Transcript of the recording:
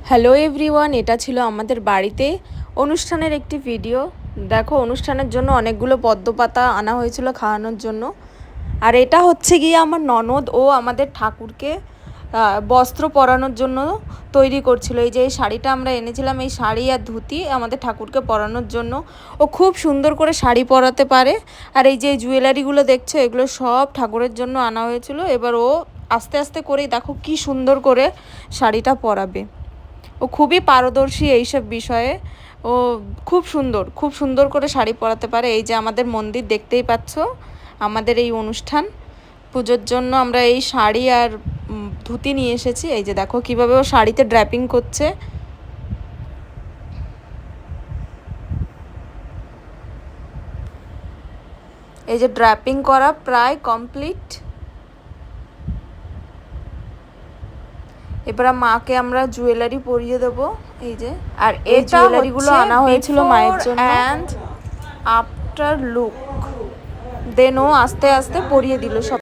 Hello everyone, এটা ছিল আমাদের বাড়িতে অনুষ্ঠানের একটি ভিডিও। দেখো, অনুষ্ঠানের জন্য অনেকগুলো পদ্ম পাতা আনা হয়েছিল খাওয়ানোর জন্য। আর এটা হচ্ছে গিয়ে আমার ননদ ও আমাদের ঠাকুরকে বস্ত্র পরানোর জন্য তৈরি করছিল। এই যে এই শাড়িটা আমরা এনেছিলাম, এই শাড়ি আর ধুতি আমাদের ঠাকুরকে পরানোর জন্য। ও খুব সুন্দর করে শাড়ি পরাতে পারে। আর এই যে জুয়েলারিগুলো দেখছো, এগুলো সব ঠাকুরের জন্য আনা হয়েছিল। এবার ও আস্তে আস্তে করেই দেখো কি সুন্দর করে শাড়িটা পরাবে। ও খুবই পারদর্শী এইসব বিষয়ে। ও খুব সুন্দর করে শাড়ি পরাতে পারে। এই যে আমাদের মন্দির দেখতেই পাচ্ছ, আমাদের এই অনুষ্ঠান পুজোর জন্য আমরা এই শাড়ি আর ধুতি নিয়ে এসেছি। এই যে দেখো কিভাবে ও শাড়িতে ড্র্যাপিং করছে। এই যে ড্র্যাপিং করা প্রায় কমপ্লিট। এবার মাকে আমরা জুয়েলারি পরিয়ে দেবো। এই যে, আর এই জুয়েলারিগুলো আনা হয়েছিল মায়ের জন্য। অ্যান্ড আফটার লুক দেন ও আস্তে আস্তে পরিয়ে দিল সব।